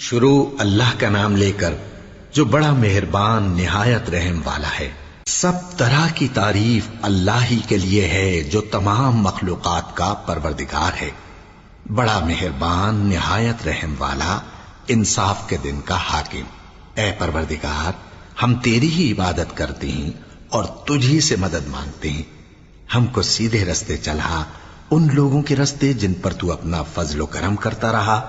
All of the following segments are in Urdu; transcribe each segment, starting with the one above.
شروع اللہ کا نام لے کر جو بڑا مہربان نہایت رحم والا ہے۔ سب طرح کی تعریف اللہ ہی کے لیے ہے جو تمام مخلوقات کا پروردگار ہے، بڑا مہربان نہایت رحم والا، انصاف کے دن کا حاکم۔ اے پروردگار، ہم تیری ہی عبادت کرتے ہیں اور تجھ ہی سے مدد مانگتے ہیں۔ ہم کو سیدھے رستے چلا، ان لوگوں کے رستے جن پر تو اپنا فضل و کرم کرتا رہا،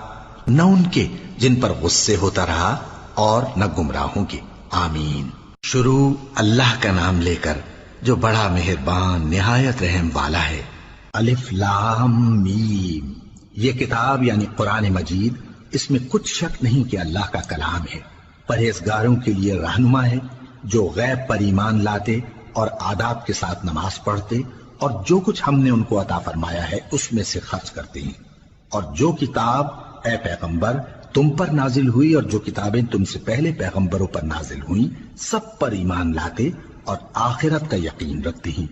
نہ ان کے جن پر غصے ہوتا رہا، اور نہ گمراہوں کے۔ آمین۔ شروع اللہ کا نام لے کر جو بڑا مہربان نہایت رحم والا ہے۔ الف لام میم۔ یہ کتاب یعنی قرآن مجید، اس میں کچھ شک نہیں کہ اللہ کا کلام ہے، پرہیزگاروں کے لیے رہنما ہے، جو غیب پر ایمان لاتے اور آداب کے ساتھ نماز پڑھتے اور جو کچھ ہم نے ان کو عطا فرمایا ہے اس میں سے خرچ کرتے ہیں، اور جو کتاب اے پیغمبر تم پر نازل ہوئی اور جو کتابیں تم سے پہلے پیغمبروں پر نازل ہوئیں سب پر ایمان لاتے اور آخرت کا یقین رکھتے ہیں۔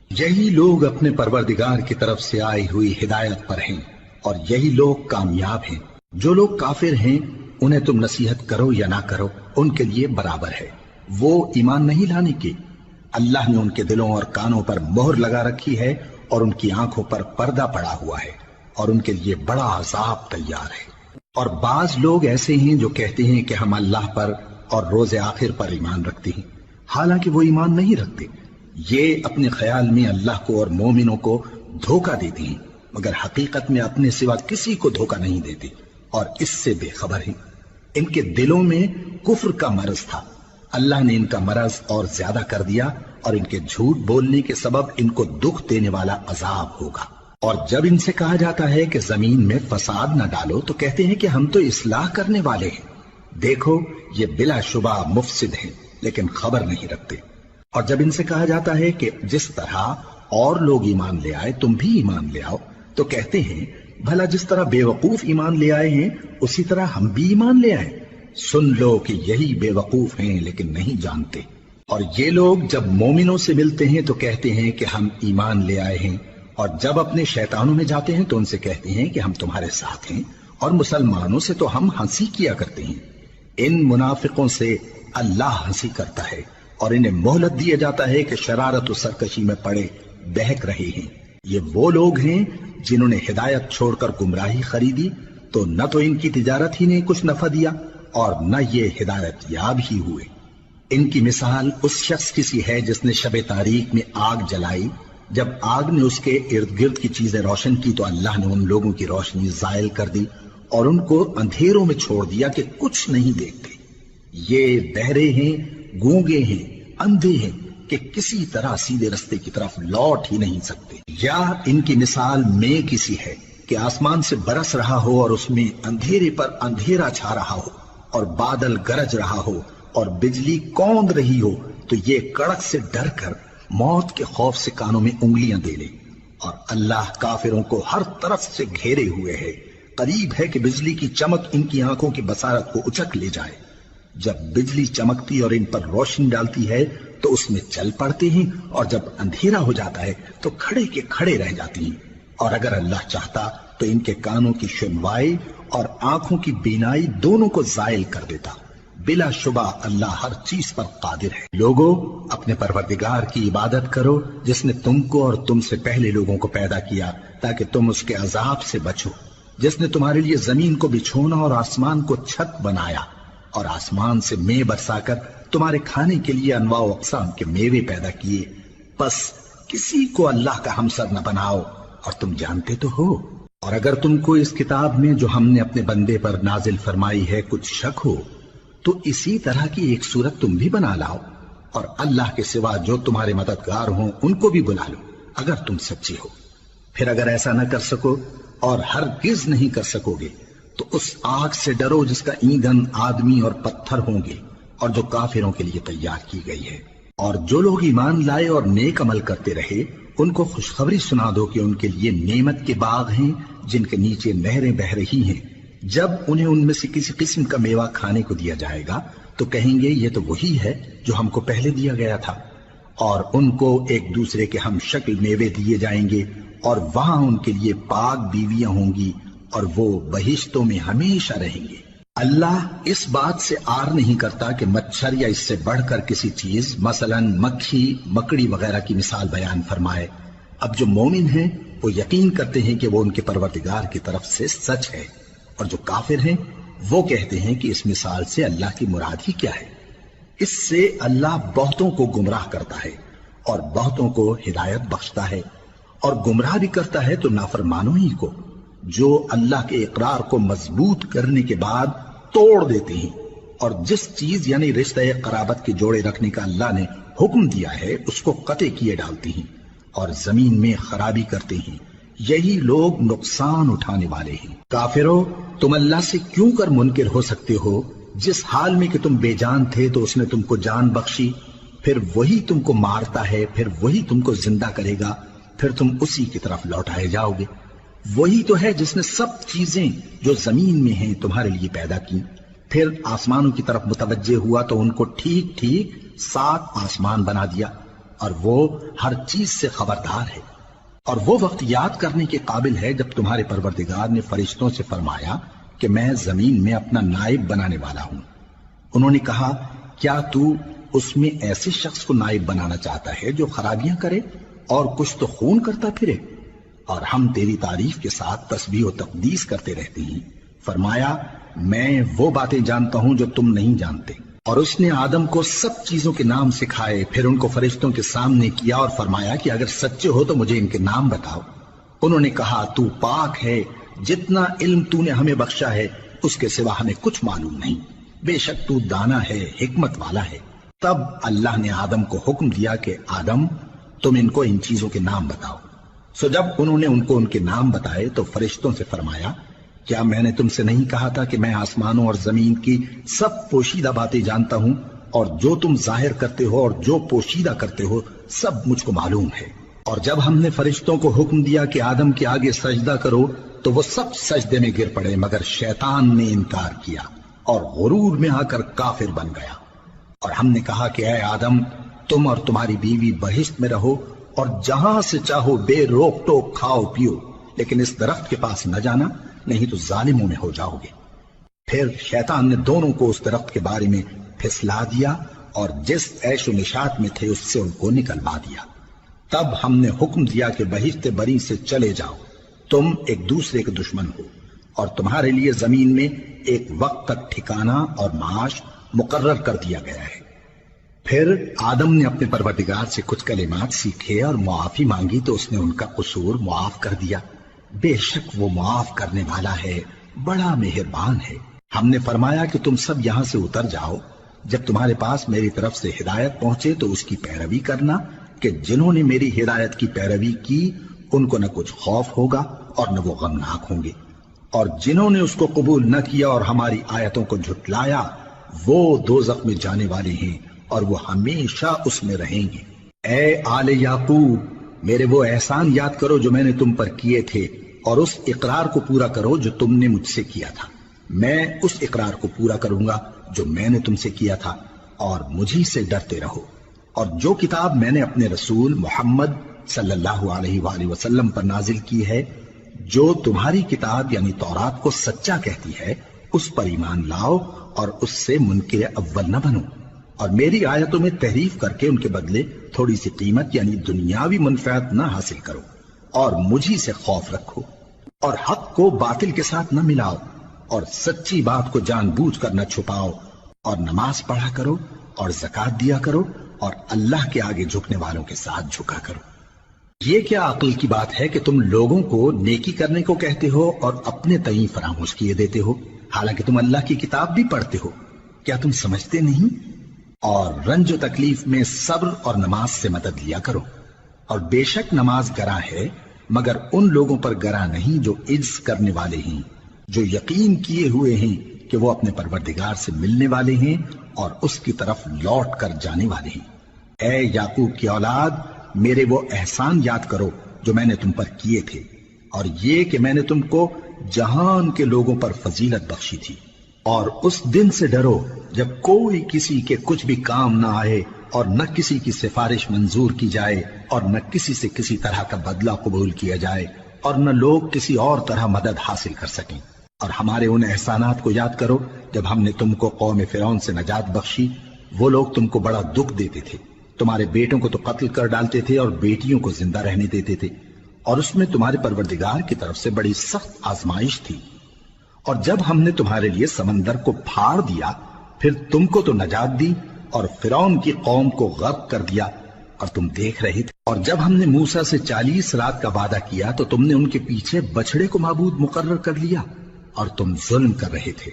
یہی لوگ اپنے پروردگار کی طرف سے آئی ہوئی ہدایت پر ہیں اور یہی لوگ کامیاب ہیں۔ جو لوگ کافر ہیں انہیں تم نصیحت کرو یا نہ کرو ان کے لیے برابر ہے، وہ ایمان نہیں لانے کے۔ اللہ نے ان کے دلوں اور کانوں پر مہر لگا رکھی ہے اور ان کی آنکھوں پر پردہ پڑا ہوا ہے اور ان کے لیے بڑا عذاب تیار ہے۔ اور بعض لوگ ایسے ہیں جو کہتے ہیں کہ ہم اللہ پر اور روز آخر پر ایمان رکھتے ہیں، حالانکہ وہ ایمان نہیں رکھتے۔ یہ اپنے خیال میں اللہ کو اور مومنوں کو دھوکہ دیتے ہیں، مگر حقیقت میں اپنے سوا کسی کو دھوکہ نہیں دیتے اور اس سے بے خبر ہیں۔ ان کے دلوں میں کفر کا مرض تھا، اللہ نے ان کا مرض اور زیادہ کر دیا اور ان کے جھوٹ بولنے کے سبب ان کو دکھ دینے والا عذاب ہوگا۔ اور جب ان سے کہا جاتا ہے کہ زمین میں فساد نہ ڈالو تو کہتے ہیں کہ ہم تو اصلاح کرنے والے ہیں۔ دیکھو یہ بلا شبہ مفسد ہیں لیکن خبر نہیں رکھتے۔ اور جب ان سے کہا جاتا ہے کہ جس طرح اور لوگ ایمان لے آئے تم بھی ایمان لے آؤ تو کہتے ہیں بھلا جس طرح بے وقوف ایمان لے آئے ہیں اسی طرح ہم بھی ایمان لے آئے۔ سن لو کہ یہی بے وقوف ہیں لیکن نہیں جانتے۔ اور یہ لوگ جب مومنوں سے ملتے ہیں تو کہتے ہیں کہ ہم ایمان لے آئے ہیں، اور جب اپنے شیطانوں میں جاتے ہیں تو ان سے کہتے ہیں کہ ہم تمہارے ساتھ ہیں، اور مسلمانوں سے تو ہم ہنسی کیا کرتے ہیں۔ ان منافقوں سے اللہ ہنسی کرتا ہے اور انہیں مہلت دیا جاتا ہے کہ شرارت و سرکشی میں پڑے بہک رہے ہیں۔ یہ وہ لوگ ہیں جنہوں نے ہدایت چھوڑ کر گمراہی خریدی، تو نہ تو ان کی تجارت ہی نے کچھ نفع دیا اور نہ یہ ہدایت یاب ہی ہوئے۔ ان کی مثال اس شخص کی سی ہے جس نے شب تاریک میں آگ جلائی، جب آگ نے اس کے ارد گرد کی چیزیں روشن کی تو اللہ نے ان لوگوں کی روشنی زائل کر دی اور ان کو اندھیروں میں چھوڑ دیا کہ کچھ نہیں دیکھتے۔ یہ بہرے ہیں، گونگے ہیں، اندھے ہیں کہ کسی طرح سیدھے رستے کی طرف لوٹ ہی نہیں سکتے۔ یا ان کی مثال میں کسی ہے کہ آسمان سے برس رہا ہو اور اس میں اندھیرے پر اندھیرا چھا رہا ہو اور بادل گرج رہا ہو اور بجلی کوند رہی ہو تو یہ کڑک سے ڈر کر موت کے خوف سے کانوں میں انگلیاں دے لے۔ اور اللہ کافروں کو ہر طرف سے گھیرے ہوئے ہے، قریب ہے کہ بجلی کی چمک ان کی آنکھوں کی بصارت کو اچک لے جائے۔ جب بجلی چمکتی اور ان پر روشنی ڈالتی ہے تو اس میں چل پڑتے ہیں، اور جب اندھیرا ہو جاتا ہے تو کھڑے کے کھڑے رہ جاتے ہیں۔ اور اگر اللہ چاہتا تو ان کے کانوں کی سنوائی اور آنکھوں کی بینائی دونوں کو زائل کر دیتا۔ بلا شبہ اللہ ہر چیز پر قادر ہے۔ لوگوں اپنے پروردگار کی عبادت کرو جس نے تم کو اور تم سے پہلے لوگوں کو پیدا کیا تاکہ تم اس کے عذاب سے بچو، جس نے تمہارے لیے زمین کو بچھونا اور آسمان کو چھت بنایا اور آسمان سے مے برسا کر تمہارے کھانے کے لیے انواع و اقسام کے میوے پیدا کیے۔ بس کسی کو اللہ کا ہمسر نہ بناؤ اور تم جانتے تو ہو۔ اور اگر تم کو اس کتاب میں جو ہم نے اپنے بندے پر نازل فرمائی ہے کچھ شک ہو تو اسی طرح کی ایک صورت تم بھی بنا لاؤ اور اللہ کے سوا جو تمہارے مددگار ہوں ان کو بھی بلا لو اگر تم سچے ہو۔ پھر اگر ایسا نہ کر سکو اور ہرگز نہیں کر سکو گے تو اس آگ سے ڈرو جس کا ایندھن آدمی اور پتھر ہوں گے اور جو کافروں کے لیے تیار کی گئی ہے۔ اور جو لوگ ایمان لائے اور نیک عمل کرتے رہے ان کو خوشخبری سنا دو کہ ان کے لیے نعمت کے باغ ہیں جن کے نیچے نہریں بہ رہی ہیں۔ جب انہیں ان میں سے کسی قسم کا میوہ کھانے کو دیا جائے گا تو کہیں گے یہ تو وہی ہے جو ہم کو پہلے دیا گیا تھا، اور ان کو ایک دوسرے کے ہم شکل میوے دیے جائیں گے اور وہاں ان کے لیے پاک بیویاں ہوں گی اور وہ بہشتوں میں ہمیشہ رہیں گے۔ اللہ اس بات سے آر نہیں کرتا کہ مچھر یا اس سے بڑھ کر کسی چیز مثلاً مکھی مکڑی وغیرہ کی مثال بیان فرمائے۔ اب جو مومن ہیں وہ یقین کرتے ہیں کہ وہ ان کے پروردگار کی طرف سے سچ ہے، اور جو کافر ہیں وہ کہتے ہیں کہ اس مثال سے اللہ کی مراد ہی کیا ہے۔ اس سے اللہ بہتوں کو گمراہ کرتا ہے اور بہتوں کو ہدایت بخشتا ہے، اور گمراہ بھی کرتا ہے تو نافرمانوں ہی کو، جو اللہ کے اقرار کو مضبوط کرنے کے بعد توڑ دیتے ہیں، اور جس چیز یعنی رشتہ قرابت کے جوڑے رکھنے کا اللہ نے حکم دیا ہے اس کو قطع کیے ڈالتے ہیں اور زمین میں خرابی کرتے ہیں۔ یہی لوگ نقصان اٹھانے والے ہیں۔ کافرو، تم اللہ سے کیوں کر منکر ہو سکتے ہو؟ جس حال میں کہ تم بے جان تھے تو اس نے تم کو جان بخشی، پھر وہی تم کو مارتا ہے، پھر وہی تم کو زندہ کرے گا، پھر تم اسی کی طرف لوٹائے جاؤ گے۔ وہی تو ہے جس نے سب چیزیں جو زمین میں ہیں تمہارے لیے پیدا کی، پھر آسمانوں کی طرف متوجہ ہوا تو ان کو ٹھیک ٹھیک 7 آسمان بنا دیا، اور وہ ہر چیز سے خبردار ہے۔ اور وہ وقت یاد کرنے کے قابل ہے جب تمہارے پروردگار نے فرشتوں سے فرمایا کہ میں زمین میں اپنا نائب بنانے والا ہوں۔ انہوں نے کہا، کیا تو اس میں ایسے شخص کو نائب بنانا چاہتا ہے جو خرابیاں کرے اور کچھ تو خون کرتا پھرے؟ اور ہم تیری تعریف کے ساتھ تسبیح و تقدیس کرتے رہتے ہیں۔ فرمایا، میں وہ باتیں جانتا ہوں جو تم نہیں جانتے۔ اور اس نے آدم کو سب چیزوں کے نام سکھائے، پھر ان کو فرشتوں کے سامنے کیا اور فرمایا کہ اگر سچے ہو تو مجھے ان کے نام بتاؤ۔ انہوں نے کہا، تو پاک ہے، جتنا علم تو نے ہمیں بخشا ہے اس کے سوا ہمیں کچھ معلوم نہیں، بے شک تو دانا ہے، حکمت والا ہے۔ تب اللہ نے آدم کو حکم دیا کہ آدم، تم ان کو ان چیزوں کے نام بتاؤ۔ سو جب انہوں نے ان کو ان کے نام بتائے تو فرشتوں سے فرمایا، کیا میں نے تم سے نہیں کہا تھا کہ میں آسمانوں اور زمین کی سب پوشیدہ باتیں جانتا ہوں، اور جو تم ظاہر کرتے ہو اور جو پوشیدہ کرتے ہو سب مجھ کو معلوم ہے۔ اور جب ہم نے فرشتوں کو حکم دیا کہ آدم کے آگے سجدہ کرو تو وہ سب سجدے میں گر پڑے مگر شیطان نے انکار کیا اور غرور میں آ کر کافر بن گیا۔ اور ہم نے کہا کہ اے آدم، تم اور تمہاری بیوی بہشت میں رہو اور جہاں سے چاہو بے روک ٹوک کھاؤ پیو، لیکن اس درخت کے پاس نہ جانا، نہیں تو ظالموں میں ہو جاؤ گے۔ پھر شیطان نے دونوں کو اس درخت کے بارے میں پھسلا دیا اور جس عیش و نشاط میں تھے اس سے ان کو نکلوا دیا۔ تب ہم نے حکم دیا کہ بہشت بری سے چلے جاؤ، تم ایک دوسرے کے دشمن ہو، اور تمہارے لیے زمین میں ایک وقت تک ٹھکانہ اور معاش مقرر کر دیا گیا ہے۔ پھر آدم نے اپنے پروردگار سے کچھ کلمات سیکھے اور معافی مانگی تو اس نے ان کا قصور معاف کر دیا۔ بے شک وہ معاف کرنے والا ہے، بڑا مہربان ہے۔ ہم نے فرمایا کہ تم سب یہاں سے اتر جاؤ، جب تمہارے پاس میری طرف سے ہدایت پہنچے تو اس کی پیروی کرنا، کہ جنہوں نے میری ہدایت کی پیروی کی ان کو نہ کچھ خوف ہوگا اور نہ وہ غمناک ہوں گے، اور جنہوں نے اس کو قبول نہ کیا اور ہماری آیتوں کو جھٹلایا وہ دوزخ میں جانے والے ہیں اور وہ ہمیشہ اس میں رہیں گے۔ اے آل یعقوب، میرے وہ احسان یاد کرو جو میں نے تم پر کیے تھے، اور اس اقرار کو پورا کرو جو تم نے مجھ سے کیا تھا۔ میں اس اقرار کو پورا کروں گا جو میں نے تم سے کیا تھا، اور مجھی سے ڈرتے رہو۔ اور جو کتاب میں نے اپنے رسول محمد صلی اللہ علیہ وآلہ وسلم پر نازل کی ہے، جو تمہاری کتاب یعنی تورات کو سچا کہتی ہے، اس پر ایمان لاؤ اور اس سے منکر اول نہ بنو، اور میری آیتوں میں تحریف کر کے ان کے بدلے تھوڑی سی قیمت یعنی دنیاوی منفعت نہ حاصل کرو، اور مجھی سے خوف رکھو، اور حق کو باطل کے ساتھ نہ ملاؤ، اور سچی بات کو جان بوجھ کر نہ چھپاؤ، اور نماز پڑھا کرو اور زکوٰۃ دیا کرو، اور اللہ کے آگے جھکنے والوں کے ساتھ جھکا کرو۔ یہ کیا عقل کی بات ہے کہ تم لوگوں کو نیکی کرنے کو کہتے ہو اور اپنے تئیں فراموش کیے دیتے ہو، حالانکہ تم اللہ کی کتاب بھی پڑھتے ہو؟ کیا تم سمجھتے نہیں؟ اور رنج و تکلیف میں صبر اور نماز سے مدد لیا کرو، اور بے شک نماز گراں ہے مگر ان لوگوں پر گراں نہیں جو عجز کرنے والے ہیں، جو یقین کیے ہوئے ہیں کہ وہ اپنے پروردگار سے ملنے والے ہیں اور اس کی طرف لوٹ کر جانے والے ہیں۔ اے یعقوب کی اولاد، میرے وہ احسان یاد کرو جو میں نے تم پر کیے تھے، اور یہ کہ میں نے تم کو جہان کے لوگوں پر فضیلت بخشی تھی۔ اور اس دن سے ڈرو جب کوئی کسی کے کچھ بھی کام نہ آئے، اور نہ کسی کی سفارش منظور کی جائے، اور نہ کسی سے کسی طرح کا بدلہ قبول کیا جائے، اور نہ لوگ کسی اور طرح مدد حاصل کر سکیں۔ اور ہمارے ان احسانات کو یاد کرو جب ہم نے تم کو قوم فرعون سے نجات بخشی. وہ لوگ تم کو بڑا دکھ دیتے تھے، تمہارے بیٹوں کو تو قتل کر ڈالتے تھے اور بیٹیوں کو زندہ رہنے دیتے تھے، اور اس میں تمہارے پروردگار کی طرف سے بڑی سخت آزمائش تھی. اور جب ہم نے تمہارے لیے سمندر کو پھاڑ دیا پھر تم کو تو نجات دی اور فرعون کی قوم کو غرق کر دیا اور تم دیکھ رہے تھے. اور جب ہم نے موسیٰ سے 40 رات کا وعدہ کیا تو تم نے ان کے پیچھے بچڑے کو معبود مقرر کر لیا اور تم ظلم کر رہے تھے.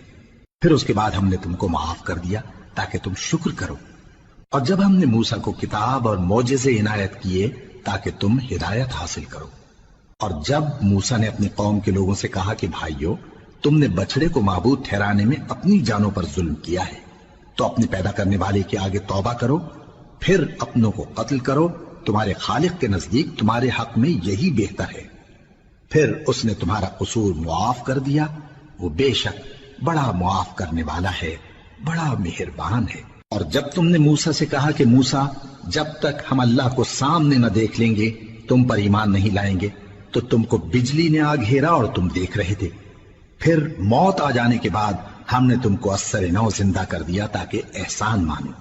پھر اس کے بعد ہم نے تم کو معاف کر دیا تاکہ تم شکر کرو. اور جب ہم نے موسیٰ کو کتاب اور معجزے عنایت کیے تاکہ تم ہدایت حاصل کرو. اور جب موسیٰ نے اپنی قوم کے لوگوں سے کہا کہ بھائیو، تم نے بچڑے کو معبود ٹھہرانے میں اپنی جانوں پر ظلم کیا ہے، تو اپنے پیدا کرنے والے کے آگے توبہ کرو، پھر اپنوں کو قتل کرو، تمہارے خالق کے نزدیک تمہارے حق میں یہی بہتر ہے. پھر اس نے تمہارا قصور معاف کر دیا، وہ بے شک بڑا معاف کرنے والا ہے، بڑا مہربان ہے. اور جب تم نے موسیٰ سے کہا کہ موسیٰ، جب تک ہم اللہ کو سامنے نہ دیکھ لیں گے تم پر ایمان نہیں لائیں گے، تو تم کو بجلی نے آ گھیرا اور تم دیکھ رہے تھے. پھر موت آ جانے کے بعد ہم نے تم کو اثر نو زندہ کر دیا تاکہ احسان مانو.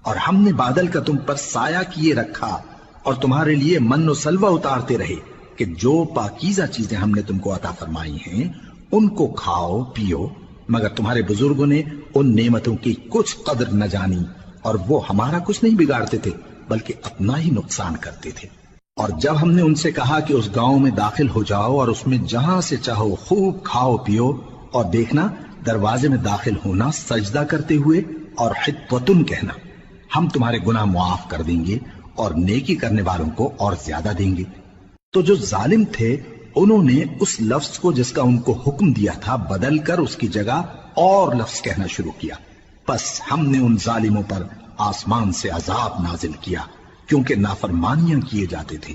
اور ہم نے بادل کا تم پر سایہ کیے رکھا اور تمہارے لیے من و سلوہ اتارتے رہے کہ جو پاکیزہ چیزیں ہم نے تم کو عطا فرمائی ہیں ان کو کھاؤ پیو، مگر تمہارے بزرگوں نے ان نعمتوں کی کچھ قدر نہ جانی اور وہ ہمارا کچھ نہیں بگاڑتے تھے بلکہ اپنا ہی نقصان کرتے تھے. اور جب ہم نے ان سے کہا کہ اس گاؤں میں داخل ہو جاؤ اور اس میں جہاں سے چاہو خوب کھاؤ پیو، اور دیکھنا دروازے میں داخل ہونا سجدہ کرتے ہوئے اور حطوتن کہنا، ہم تمہارے گناہ معاف کر دیں گے اور نیکی کرنے والوں کو اور زیادہ دیں گے. تو جو ظالم تھے انہوں نے اس لفظ کو جس کا ان کو حکم دیا تھا بدل کر اس کی جگہ اور لفظ کہنا شروع کیا. پس ہم نے ان ظالموں پر آسمان سے عذاب نازل کیا کیونکہ نافرمانیاں کیے جاتے تھے.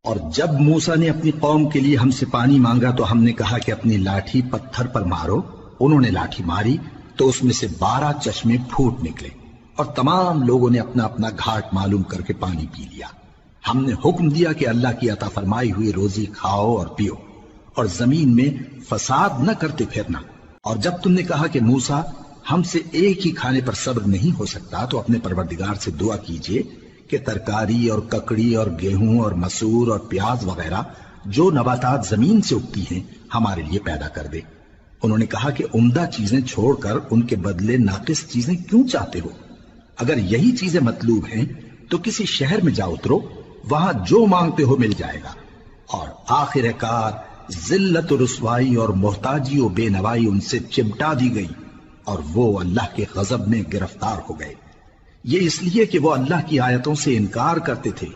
اور جب موسیٰ نے اپنی قوم کے لیے ہم سے پانی مانگا تو ہم نے کہا کہ اپنی لاٹھی پتھر پر مارو. انہوں نے لاٹھی ماری تو اس میں سے 12 چشمے پھوٹ نکلے اور تمام لوگوں نے اپنا اپنا گھاٹ معلوم کر کے پانی پی لیا. ہم نے حکم دیا کہ اللہ کی عطا فرمائی ہوئی روزی کھاؤ اور پیو اور زمین میں فساد نہ کرتے پھرنا. اور جب تم نے کہا کہ موسیٰ ہم سے ایک ہی کھانے پر صبر نہیں ہو سکتا تو اپنے پروردگار سے دعا کیجئے کہ ترکاری اور ککڑی اور گیہوں اور مسور اور پیاز وغیرہ جو نباتات زمین سے اگتی ہیں ہمارے لیے پیدا کر دے. انہوں نے کہا کہ عمدہ چیزیں چھوڑ کر ان کے بدلے ناقص چیزیں کیوں چاہتے ہو؟ اگر یہی چیزیں مطلوب ہیں تو کسی شہر میں جا اترو، وہاں جو مانگتے ہو مل جائے گا. اور آخر کار ذلت و رسوائی اور محتاجی و بے نوائی ان سے چمٹا دی گئی اور وہ اللہ کے غضب میں گرفتار ہو گئے. یہ اس لیے کہ وہ اللہ کی آیتوں سے انکار کرتے تھے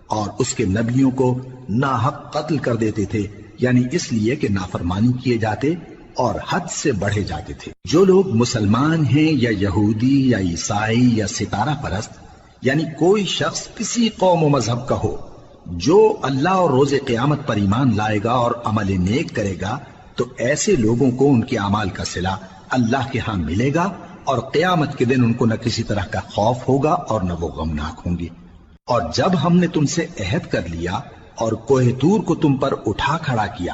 اور اس کے نبیوں کو ناحق قتل کر دیتے تھے، یعنی اس لیے کہ نافرمانی کیے جاتے اور حد سے بڑھے جاتے تھے. جو لوگ مسلمان ہیں یا یہودی یا عیسائی یا ستارہ پرست، یعنی کوئی شخص کسی قوم و مذہب کا ہو، جو اللہ اور روز قیامت پر ایمان لائے گا اور عمل نیک کرے گا تو ایسے لوگوں کو ان کے اعمال کا صلہ اللہ کے ہاں ملے گا اور قیامت کے دن ان کو نہ کسی طرح کا خوف ہوگا اور نہ وہ غمناک ہوں گے. اور جب ہم نے تم سے عہد کر لیا اور کوہ طور کو تم پر اٹھا کھڑا کیا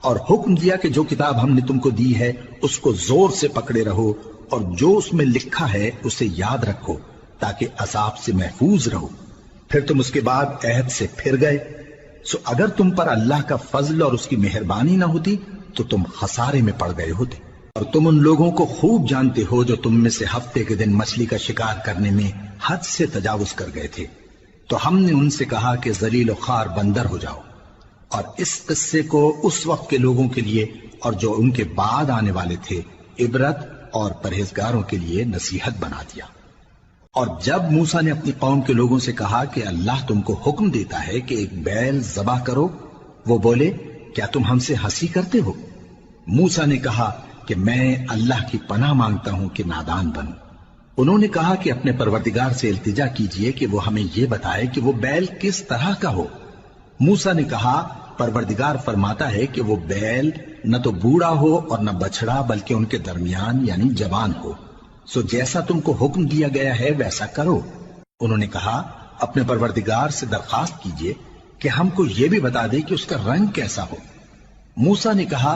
اور حکم دیا کہ جو کتاب ہم نے تم کو دی ہے اس کو زور سے پکڑے رہو اور جو اس میں لکھا ہے اسے یاد رکھو تاکہ عذاب سے محفوظ رہو، پھر تم اس کے بعد عہد سے پھر گئے، سو اگر تم پر اللہ کا فضل اور اس کی مہربانی نہ ہوتی تو تم خسارے میں پڑ گئے ہوتے. اور تم ان لوگوں کو خوب جانتے ہو جو تم میں سے ہفتے کے دن مچھلی کا شکار کرنے میں حد سے تجاوز کر گئے تھے، تو ہم نے ان سے کہا کہ ذلیل و خوار بندر ہو جاؤ. اور اس قصے کو اس وقت کے لوگوں کے لیے اور جو ان کے بعد آنے والے تھے عبرت اور پرہیزگاروں کے لیے نصیحت بنا دیا. اور جب موسیٰ نے اپنی قوم کے لوگوں سے کہا کہ اللہ تم کو حکم دیتا ہے کہ ایک بیل ذبح کرو، وہ بولے کیا تم ہم سے ہنسی کرتے ہو؟ موسیٰ نے کہا کہ میں اللہ کی پناہ مانگتا ہوں کہ نادان بنوں. انہوں نے کہا کہ اپنے پروردگار سے التجا کیجئے کہ وہ ہمیں یہ بتائے کہ وہ بیل کس طرح کا ہو. موسیٰ نے کہا پروردگار فرماتا ہے کہ وہ بیل نہ تو بوڑھا ہو اور نہ بچڑا بلکہ ان کے درمیان یعنی جوان ہو، سو جیسا تم کو حکم دیا گیا ہے ویسا کرو. انہوں نے کہا اپنے پروردگار سے درخواست کیجئے کہ ہم کو یہ بھی بتا دے کہ اس کا رنگ کیسا ہو. موسیٰ نے کہا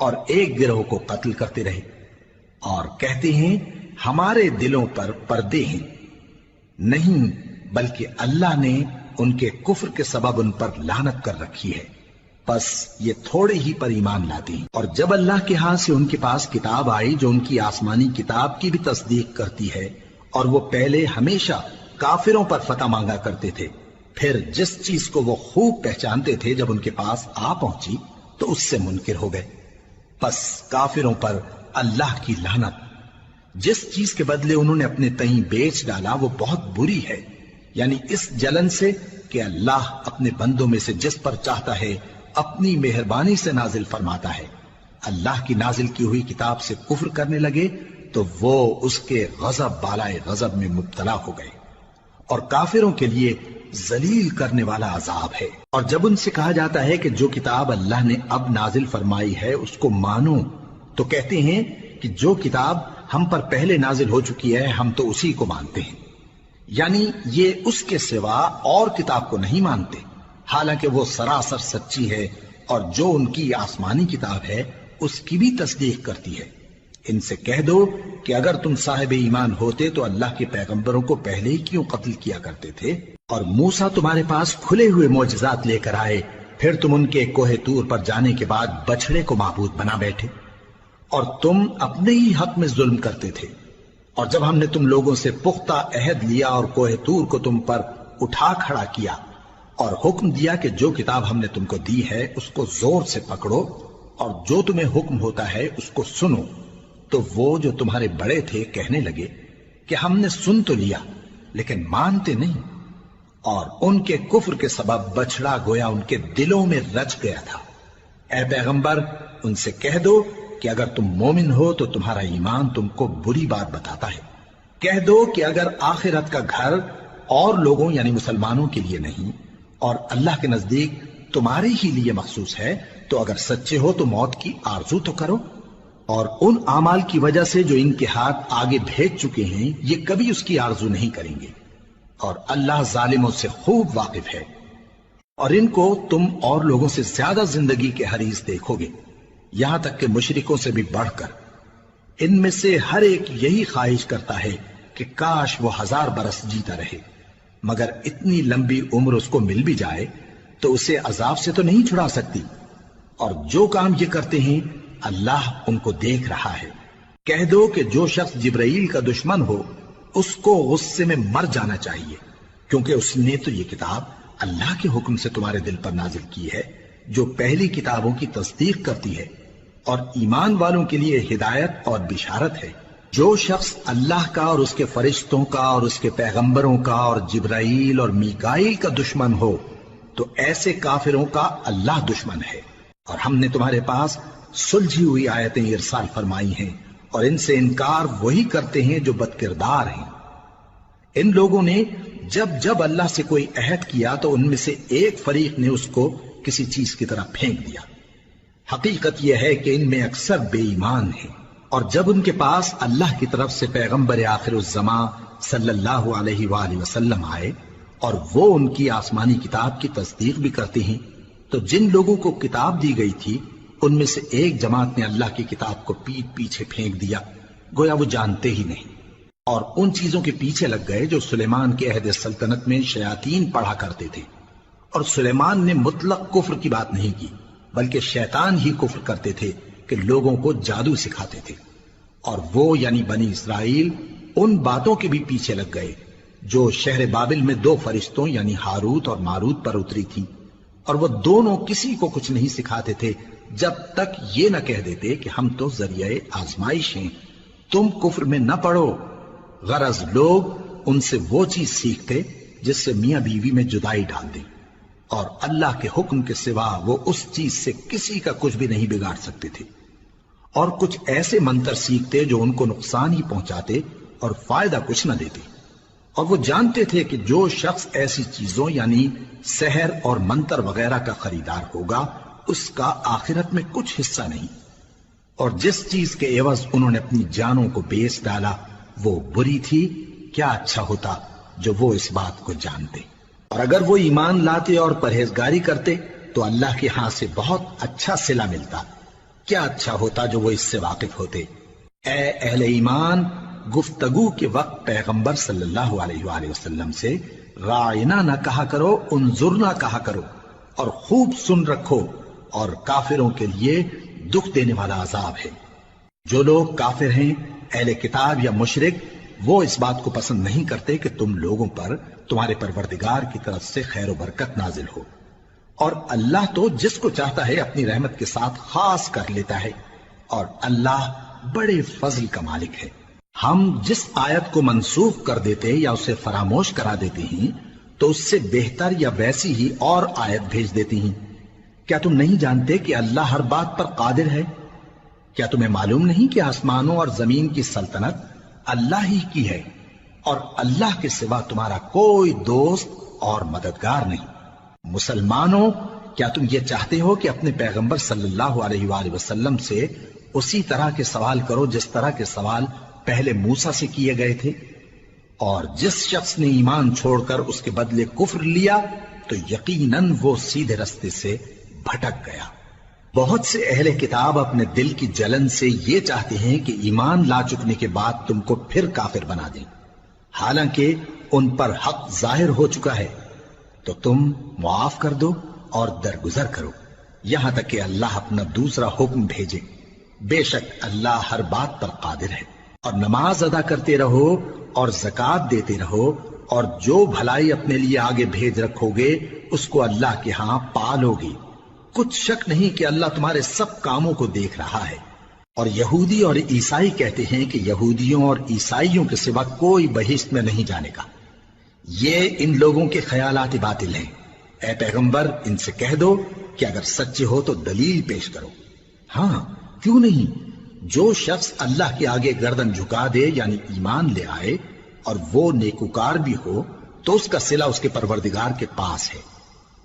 اور ایک گروہ کو قتل کرتے رہے، اور کہتے ہیں ہمارے دلوں پر پردے ہیں، نہیں بلکہ اللہ نے ان کے کفر کے سبب ان پر لعنت کر رکھی ہے، بس یہ تھوڑے ہی پر ایمان لاتے ہیں۔ اور جب اللہ کے ہاں سے ان کے پاس کتاب آئی جو ان کی آسمانی کتاب کی بھی تصدیق کرتی ہے، اور وہ پہلے ہمیشہ کافروں پر فتح مانگا کرتے تھے، پھر جس چیز کو وہ خوب پہچانتے تھے جب ان کے پاس آ پہنچی تو اس سے منکر ہو گئے، بس کافروں پر اللہ کی لعنت۔ جس چیز کے بدلے انہوں نے اپنے تئیں بیچ ڈالا وہ بہت بری ہے، یعنی اس جلن سے کہ اللہ اپنے بندوں میں سے جس پر چاہتا ہے اپنی مہربانی سے نازل فرماتا ہے۔ اللہ کی نازل کی ہوئی کتاب سے کفر کرنے لگے تو وہ اس کے غضب بالائے غضب میں مبتلا ہو گئے، اور کافروں کے لیے ذلیل کرنے والا عذاب ہے۔ اور جب ان سے کہا جاتا ہے کہ جو کتاب اللہ نے اب نازل فرمائی ہے اس کو مانو، تو کہتے ہیں کہ جو کتاب ہم پر پہلے نازل ہو چکی ہے ہم تو اسی کو مانتے ہیں، یعنی یہ اس کے سوا اور کتاب کو نہیں مانتے، حالانکہ وہ سراسر سچی ہے، اور جو ان کی آسمانی کتاب ہے اس کی بھی تصدیق کرتی ہے۔ ان سے کہہ دو کہ اگر تم صاحب ایمان ہوتے تو اللہ کے پیغمبروں کو پہلے ہی کیوں قتل کیا کرتے تھے؟ اور موسیٰ تمہارے پاس کھلے ہوئے معجزات لے کر آئے، پھر تم ان کے کوہ طور پر جانے کے بعد بچڑے کو معبود بنا بیٹھے، اور تم اپنے ہی حق میں ظلم کرتے تھے۔ اور جب ہم نے تم لوگوں سے پختہ عہد لیا اور کوہ طور کو تم پر اٹھا کھڑا کیا، اور حکم دیا کہ جو کتاب ہم نے تم کو دی ہے اس کو زور سے پکڑو، اور جو تمہیں حکم ہوتا ہے اس کو سنو، تو وہ جو تمہارے بڑے تھے کہنے لگے کہ ہم نے سن تو لیا لیکن مانتے نہیں، اور ان کے کفر کے سبب بچڑا گویا ان کے دلوں میں رچ گیا تھا۔ اے پیغمبر ان سے کہہ دو کہ اگر تم مومن ہو تو تمہارا ایمان تم کو بری بات بتاتا ہے۔ کہہ دو کہ اگر آخرت کا گھر اور لوگوں یعنی مسلمانوں کے لیے نہیں اور اللہ کے نزدیک تمہارے ہی لیے مخصوص ہے تو اگر سچے ہو تو موت کی آرزو تو کرو، اور ان اعمال کی وجہ سے جو ان کے ہاتھ آگے بھیج چکے ہیں یہ کبھی اس کی آرزو نہیں کریں گے، اور اللہ ظالموں سے خوب واقف ہے۔ اور ان کو تم اور لوگوں سے زیادہ زندگی کے حریص دیکھو گے، یہاں تک کہ مشرکوں سے بھی بڑھ کر۔ ان میں سے ہر ایک یہی خواہش کرتا ہے کہ کاش وہ 1000 برس جیتا رہے، مگر اتنی لمبی عمر اس کو مل بھی جائے تو اسے عذاب سے تو نہیں چھڑا سکتی، اور جو کام یہ کرتے ہیں اللہ ان کو دیکھ رہا ہے۔ کہہ دو کہ جو شخص جبرائیل کا دشمن ہو اس کو غصے میں مر جانا چاہیے، کیونکہ اس نے تو یہ کتاب اللہ کے حکم سے تمہارے دل پر نازل کی ہے جو پہلی کتابوں کی تصدیق کرتی ہے، اور ایمان والوں کے لیے ہدایت اور بشارت ہے۔ جو شخص اللہ کا اور اس کے فرشتوں کا اور اس کے پیغمبروں کا اور جبرائیل اور میکائیل کا دشمن ہو تو ایسے کافروں کا اللہ دشمن ہے۔ اور ہم نے تمہارے پاس سلجھی ہوئی آیتیں ارسال فرمائی ہیں، اور ان سے انکار وہی کرتے ہیں جو بد کردار ہیں۔ ان لوگوں نے جب جب اللہ سے کوئی عہد کیا تو ان میں سے ایک فریق نے اس کو کسی چیز کی طرح پھینک دیا۔ حقیقت یہ ہے کہ ان میں اکثر بے ایمان ہیں، اور جب ان کے پاس اللہ کی طرف سے پیغمبر آخر الزماں صلی اللہ علیہ وآلہ وسلم آئے اور وہ ان کی آسمانی کتاب کی تصدیق بھی کرتے ہیں، تو جن لوگوں کو کتاب دی گئی تھی ان میں سے ایک جماعت نے اللہ کی کتاب کو پیٹ پیچھے پھینک دیا، گویا وہ جانتے ہی نہیں، اور ان چیزوں کے پیچھے لگ گئے جو سلیمان کے عہد سلطنت میں شیاطین پڑھا کرتے تھے۔ اور سلیمان نے مطلق کفر کی بات نہیں کی، بلکہ شیطان ہی کفر کرتے تھے کہ لوگوں کو جادو سکھاتے تھے، اور وہ یعنی بنی اسرائیل ان باتوں کے بھی پیچھے لگ گئے جو شہر بابل میں 2 فرشتوں یعنی ہاروت اور ماروت پر اتری تھی، اور وہ دونوں کسی کو کچھ نہیں سکھاتے تھے جب تک یہ نہ کہہ دیتے کہ ہم تو ذریعہ آزمائش ہیں، تم کفر میں نہ پڑو۔ غرض لوگ ان سے وہ چیز سیکھتے جس سے میاں بیوی میں جدائی ڈال دیں، اور اللہ کے حکم کے سوا وہ اس چیز سے کسی کا کچھ بھی نہیں بگاڑ سکتے تھے، اور کچھ ایسے منتر سیکھتے جو ان کو نقصان ہی پہنچاتے اور فائدہ کچھ نہ دیتے، اور وہ جانتے تھے کہ جو شخص ایسی چیزوں یعنی سحر اور منتر وغیرہ کا خریدار ہوگا اس کا آخرت میں کچھ حصہ نہیں، اور جس چیز کے عوض انہوں نے اپنی جانوں کو بیچ ڈالا وہ بری تھی، کیا اچھا ہوتا جو وہ اس بات کو جانتے۔ اور اگر وہ ایمان لاتے اور پرہیزگاری کرتے تو اللہ کے ہاں سے بہت اچھا صلہ ملتا، کیا اچھا ہوتا جو وہ اس سے واقف ہوتے۔ اے اہل ایمان، گفتگو کے وقت پیغمبر صلی اللہ علیہ وآلہ وسلم سے رائنا نہ کہا کرو، انظرنا کہا کرو، اور خوب سن رکھو، اور کافروں کے لیے دکھ دینے والا عذاب ہے۔ جو لوگ کافر ہیں، اہل کتاب یا مشرک، وہ اس بات کو پسند نہیں کرتے کہ تم لوگوں پر تمہارے پروردگار کی طرف سے خیر و برکت نازل ہو، اور اللہ تو جس کو چاہتا ہے اپنی رحمت کے ساتھ خاص کر لیتا ہے، اور اللہ بڑے فضل کا مالک ہے۔ ہم جس آیت کو منسوخ کر دیتے یا اسے فراموش کرا دیتے ہیں تو اس سے بہتر یا ویسی ہی اور آیت بھیج دیتی ہیں۔ کیا تم نہیں جانتے کہ اللہ ہر بات پر قادر ہے؟ کیا تمہیں معلوم نہیں کہ آسمانوں اور زمین کی سلطنت اللہ ہی کی ہے، اور اللہ کے سوا تمہارا کوئی دوست اور مددگار نہیں؟ مسلمانوں، کیا تم یہ چاہتے ہو کہ اپنے پیغمبر صلی اللہ علیہ وآلہ وسلم سے اسی طرح کے سوال کرو جس طرح کے سوال پہلے موسیٰ سے کیے گئے تھے؟ اور جس شخص نے ایمان چھوڑ کر اس کے بدلے کفر لیا تو یقیناً وہ سیدھے رستے سے بھٹک گیا۔ بہت سے اہل کتاب اپنے دل کی جلن سے یہ چاہتے ہیں کہ ایمان لا چکنے کے بعد تم کو پھر کافر بنا دیں، حالانکہ ان پر حق ظاہر ہو چکا ہے۔ تو تم معاف کر دو اور درگزر کرو یہاں تک کہ اللہ اپنا دوسرا حکم بھیجے۔ بے شک اللہ ہر بات پر قادر ہے۔ اور نماز ادا کرتے رہو اور زکوٰۃ دیتے رہو، اور جو بھلائی اپنے لیے آگے بھیج رکھو گے اس کو اللہ کے ہاں پالو گے۔ کچھ شک نہیں کہ اللہ تمہارے سب کاموں کو دیکھ رہا ہے۔ اور یہودی اور عیسائی کہتے ہیں کہ یہودیوں اور عیسائیوں کے سوا کوئی بہشت میں نہیں جانے کا۔ یہ ان لوگوں کے خیالات باطل ہیں۔ اے پیغمبر، ان سے کہہ دو کہ اگر سچے ہو تو دلیل پیش کرو۔ ہاں، کیوں نہیں؟ جو شخص اللہ کے آگے گردن جھکا دے یعنی ایمان لے آئے اور وہ نیکوکار بھی ہو تو اس کا صلہ اس کے پروردگار کے پاس ہے۔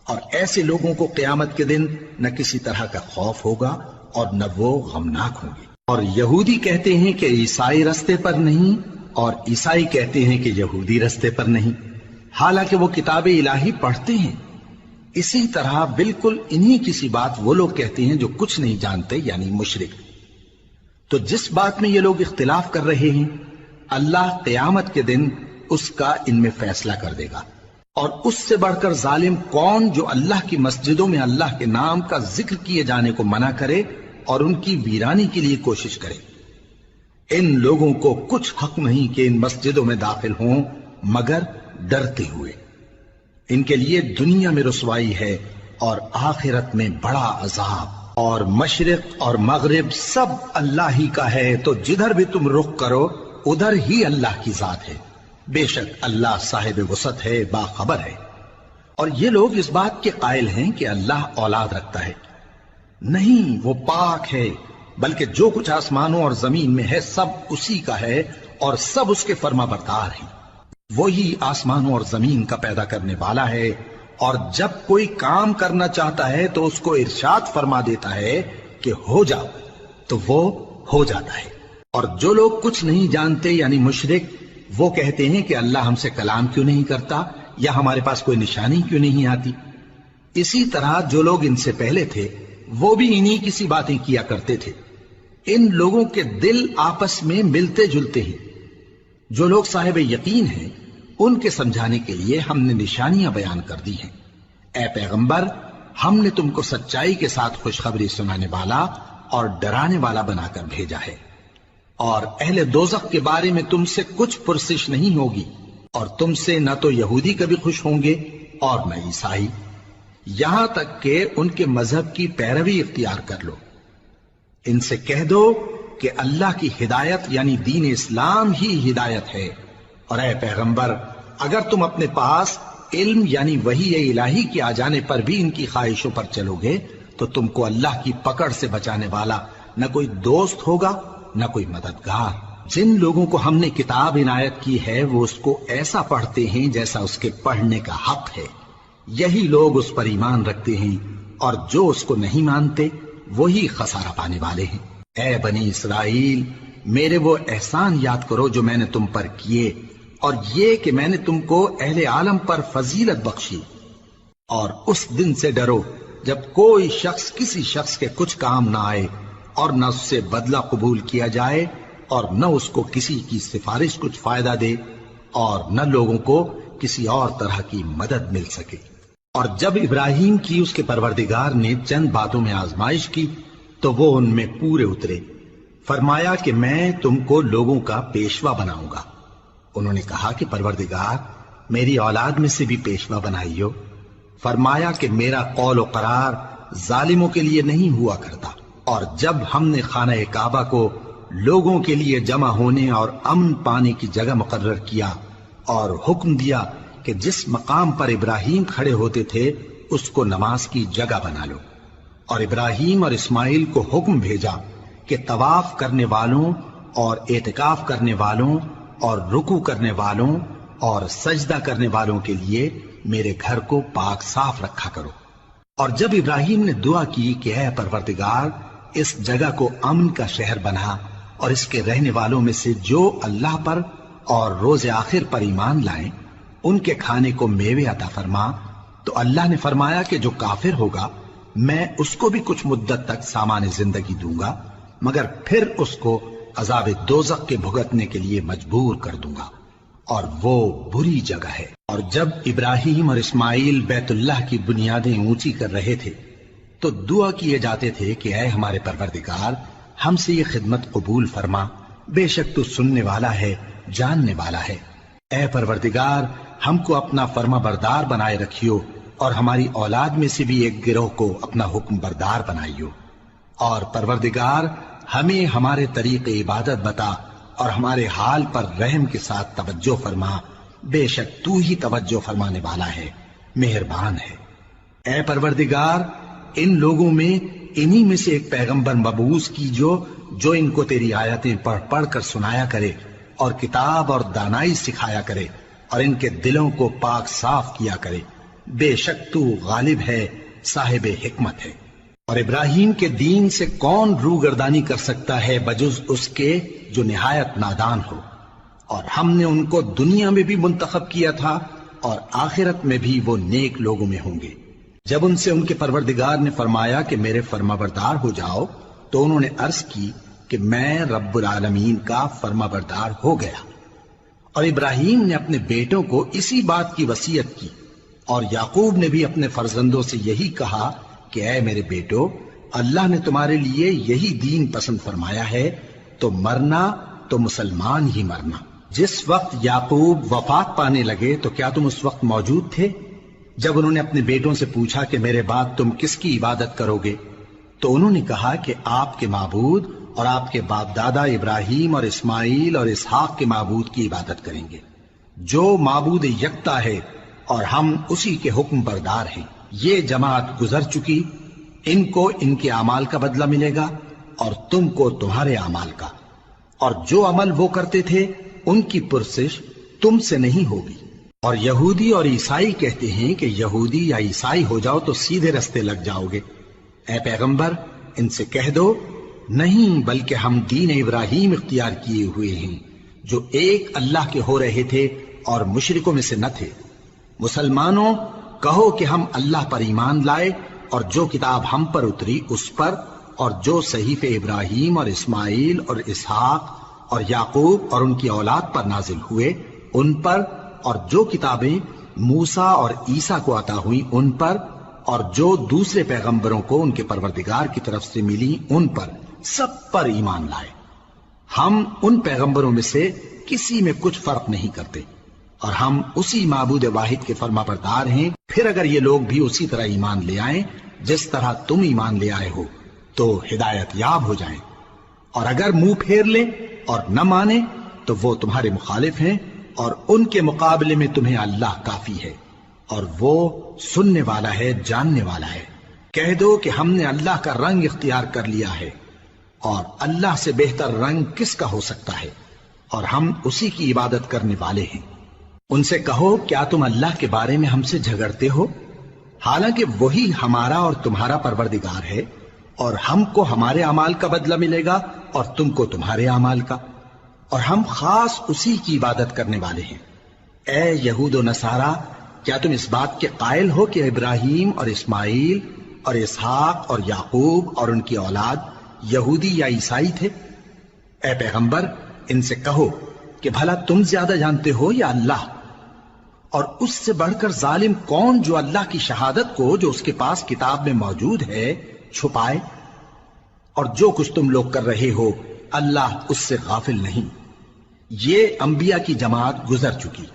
اور ایسے لوگوں کو قیامت کے دن نہ کسی طرح کا خوف ہوگا اور نہ وہ غمناک ہوں گے۔ اور یہودی کہتے ہیں کہ عیسائی رستے پر نہیں، اور عیسائی کہتے ہیں کہ یہودی رستے پر نہیں، حالانکہ وہ کتاب الہی پڑھتے ہیں۔ اسی طرح بالکل انہی کسی بات وہ لوگ کہتے ہیں جو کچھ نہیں جانتے یعنی مشرک۔ تو جس بات میں یہ لوگ اختلاف کر رہے ہیں اللہ قیامت کے دن اس کا ان میں فیصلہ کر دے گا۔ اور اس سے بڑھ کر ظالم کون جو اللہ کی مسجدوں میں اللہ کے نام کا ذکر کیے جانے کو منع کرے اور ان کی ویرانی کے لیے کوشش کرے۔ ان لوگوں کو کچھ حق نہیں کہ ان مسجدوں میں داخل ہوں مگر ڈرتے ہوئے۔ ان کے لیے دنیا میں رسوائی ہے اور آخرت میں بڑا عذاب۔ اور مشرق اور مغرب سب اللہ ہی کا ہے، تو جدھر بھی تم رخ کرو ادھر ہی اللہ کی ذات ہے۔ بے شک اللہ صاحب وسعت ہے، باخبر ہے۔ اور یہ لوگ اس بات کے قائل ہیں کہ اللہ اولاد رکھتا ہے۔ نہیں، وہ پاک ہے، بلکہ جو کچھ آسمانوں اور زمین میں ہے سب اسی کا ہے اور سب اس کے فرما بردار ہیں۔ وہی آسمانوں اور زمین کا پیدا کرنے والا ہے، اور جب کوئی کام کرنا چاہتا ہے تو اس کو ارشاد فرما دیتا ہے کہ ہو جاؤ، تو وہ ہو جاتا ہے۔ اور جو لوگ کچھ نہیں جانتے یعنی مشرک، وہ کہتے ہیں کہ اللہ ہم سے کلام کیوں نہیں کرتا یا ہمارے پاس کوئی نشانی کیوں نہیں آتی۔ اسی طرح جو لوگ ان سے پہلے تھے وہ بھی انہی کسی باتیں کیا کرتے تھے۔ ان لوگوں کے دل آپس میں ملتے جلتے ہیں۔ جو لوگ صاحب یقین ہیں ان کے سمجھانے کے لیے ہم نے نشانیاں بیان کر دی ہیں۔ اے پیغمبر، ہم نے تم کو سچائی کے ساتھ خوشخبری سنانے والا اور ڈرانے والا بنا کر بھیجا ہے۔ اور اہل دوزخ کے بارے میں تم سے کچھ پرسش نہیں ہوگی، اور تم سے نہ تو یہودی کبھی خوش ہوں گے اور نہ عیسائی، یہاں تک کہ ان کے مذہب کی پیروی اختیار کر لو۔ ان سے کہہ دو کہ اللہ کی ہدایت یعنی دین اسلام ہی ہدایت ہے۔ اور اے پیغمبر، اگر تم اپنے پاس علم یعنی وحی الہی کے آ جانے پر بھی ان کی خواہشوں پر چلو گے تو تم کو اللہ کی پکڑ سے بچانے والا نہ کوئی دوست ہوگا نہ کوئی مددگار۔ جن لوگوں کو ہم نے کتاب عنایت کی ہے وہ اس کو ایسا پڑھتے ہیں جیسا اس کے پڑھنے کا حق ہے، یہی لوگ اس پر ایمان رکھتے ہیں، اور جو اس کو نہیں مانتے وہی خسارہ پانے والے ہیں۔ اے بنی اسرائیل، میرے وہ احسان یاد کرو جو میں نے تم پر کیے، اور یہ کہ میں نے تم کو اہل عالم پر فضیلت بخشی۔ اور اس دن سے ڈرو جب کوئی شخص کسی شخص کے کچھ کام نہ آئے، اور نہ اس سے بدلہ قبول کیا جائے اور نہ اس کو کسی کی سفارش کچھ فائدہ دے اور نہ لوگوں کو کسی اور طرح کی مدد مل سکے۔ اور جب ابراہیم کی اس کے پروردگار نے چند باتوں میں آزمائش کی تو وہ ان میں پورے اترے۔ فرمایا کہ میں تم کو لوگوں کا پیشوا بناؤں گا۔ انہوں نے کہا کہ پروردگار میری اولاد میں سے بھی پیشوا بنائیو۔ فرمایا کہ میرا قول و قرار ظالموں کے لیے نہیں ہوا کرتا۔ اور جب ہم نے خانہ کعبہ کو لوگوں کے لیے جمع ہونے اور امن پانے کی جگہ مقرر کیا اور حکم دیا کہ جس مقام پر ابراہیم کھڑے ہوتے تھے اس کو نماز کی جگہ بنا لو، اور ابراہیم اور اسماعیل کو حکم بھیجا کہ طواف کرنے والوں اور اعتکاف کرنے والوں اور رکوع کرنے والوں اور سجدہ کرنے والوں کے لیے میرے گھر کو پاک صاف رکھا کرو۔ اور جب ابراہیم نے دعا کی کہ اے پروردگار اس جگہ کو امن کا شہر بنا اور اس کے رہنے والوں میں سے جو اللہ پر اور روز آخر پر ایمان لائیں ان کے کھانے کو میوے عطا فرما، تو اللہ نے فرمایا کہ جو کافر ہوگا میں اس کو بھی کچھ مدت تک سامان زندگی دوں گا، مگر پھر اس کو عذاب دوزخ کے بھگتنے کے لیے مجبور کر دوں گا، اور وہ بری جگہ ہے۔ اور جب ابراہیم اور اسماعیل بیت اللہ کی بنیادیں اونچی کر رہے تھے تو دعا کیے جاتے تھے کہ اے ہمارے پروردگار ہم سے یہ خدمت قبول فرما، بے شک تو سننے والا ہے، جاننے والا ہے۔ اے پروردگار ہم کو اپنا فرما بردار بنائے رکھیو اور ہماری اولاد میں سے بھی ایک گروہ کو اپنا حکم بردار بنائیو، اور پروردگار ہمیں ہمارے طریق عبادت بتا اور ہمارے حال پر رحم کے ساتھ توجہ فرما، بے شک تو ہی توجہ فرمانے والا ہے، مہربان ہے۔ اے پروردگار ان لوگوں میں انہی میں سے ایک پیغمبر مبعوث کی جو ان کو تیری آیتیں پڑھ پڑھ کر سنایا کرے اور کتاب اور دانائی سکھایا کرے اور ان کے دلوں کو پاک صاف کیا کرے، بے شک تو غالب ہے، صاحب حکمت ہے۔ اور ابراہیم کے دین سے کون روگردانی کر سکتا ہے بجز اس کے جو نہایت نادان ہو، اور ہم نے ان کو دنیا میں بھی منتخب کیا تھا اور آخرت میں بھی وہ نیک لوگوں میں ہوں گے۔ جب ان سے ان کے پروردگار نے فرمایا کہ میرے فرما بردار ہو جاؤ تو انہوں نے عرض کی کہ میں رب العالمین کا فرما بردار ہو گیا۔ اور ابراہیم نے اپنے بیٹوں کو اسی بات کی وصیت کی، اور یعقوب نے بھی اپنے فرزندوں سے یہی کہا کہ اے میرے بیٹو، اللہ نے تمہارے لیے یہی دین پسند فرمایا ہے، تو مرنا تو مسلمان ہی مرنا۔ جس وقت یعقوب وفات پانے لگے تو کیا تم اس وقت موجود تھے؟ جب انہوں نے اپنے بیٹوں سے پوچھا کہ میرے بعد تم کس کی عبادت کرو گے تو انہوں نے کہا کہ آپ کے معبود اور آپ کے باپ دادا ابراہیم اور اسماعیل اور اسحاق کے معبود کی عبادت کریں گے، جو معبود یکتا ہے اور ہم اسی کے حکم بردار ہیں۔ یہ جماعت گزر چکی، ان کو ان کے اعمال کا بدلہ ملے گا اور تم کو تمہارے اعمال کا، اور جو عمل وہ کرتے تھے ان کی پرسش تم سے نہیں ہوگی۔ اور یہودی اور عیسائی کہتے ہیں کہ یہودی یا عیسائی ہو جاؤ تو سیدھے رستے لگ جاؤ گے۔ اے پیغمبر ان سے کہہ دو نہیں، بلکہ ہم دین ابراہیم اختیار کیے ہوئے ہیں جو ایک اللہ کے ہو رہے تھے اور مشرکوں میں سے نہ تھے۔ مسلمانوں کہو کہ ہم اللہ پر ایمان لائے اور جو کتاب ہم پر اتری اس پر، اور جو صحیفے ابراہیم اور اسماعیل اور اسحاق اور یعقوب اور ان کی اولاد پر نازل ہوئے ان پر، اور جو کتابیں موسیٰ اور عیسیٰ کو عطا ہوئیں ان پر، اور جو دوسرے پیغمبروں کو ان کے پروردگار کی طرف سے ملی ان پر، سب پر ایمان لائے۔ ہم ان پیغمبروں میں سے کسی میں کچھ فرق نہیں کرتے، اور ہم اسی معبود واحد کے فرما بردار ہیں۔ پھر اگر یہ لوگ بھی اسی طرح ایمان لے آئیں جس طرح تم ایمان لے آئے ہو تو ہدایت یاب ہو جائیں، اور اگر منہ پھیر لیں اور نہ مانیں تو وہ تمہارے مخالف ہیں، اور ان کے مقابلے میں تمہیں اللہ کافی ہے، اور وہ سننے والا ہے، جاننے والا ہے۔ کہہ دو کہ ہم نے اللہ کا رنگ اختیار کر لیا ہے، اور اللہ سے بہتر رنگ کس کا ہو سکتا ہے، اور ہم اسی کی عبادت کرنے والے ہیں۔ ان سے کہو کیا تم اللہ کے بارے میں ہم سے جھگڑتے ہو، حالانکہ وہی ہمارا اور تمہارا پروردگار ہے، اور ہم کو ہمارے اعمال کا بدلہ ملے گا اور تم کو تمہارے اعمال کا، اور ہم خاص اسی کی عبادت کرنے والے ہیں۔ اے یہود و نصارا، کیا تم اس بات کے قائل ہو کہ ابراہیم اور اسماعیل اور اسحاق اور یعقوب اور ان کی اولاد یہودی یا عیسائی تھے؟ اے پیغمبر ان سے کہو کہ بھلا تم زیادہ جانتے ہو یا اللہ؟ اور اس سے بڑھ کر ظالم کون جو اللہ کی شہادت کو جو اس کے پاس کتاب میں موجود ہے چھپائے؟ اور جو کچھ تم لوگ کر رہے ہو اللہ اس سے غافل نہیں۔ یہ انبیاء کی جماعت گزر چکی،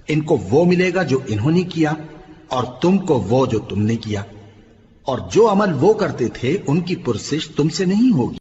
ان کو وہ ملے گا جو انہوں نے کیا، اور تم کو وہ جو تم نے کیا، اور جو عمل وہ کرتے تھے ان کی پرسش تم سے نہیں ہوگی۔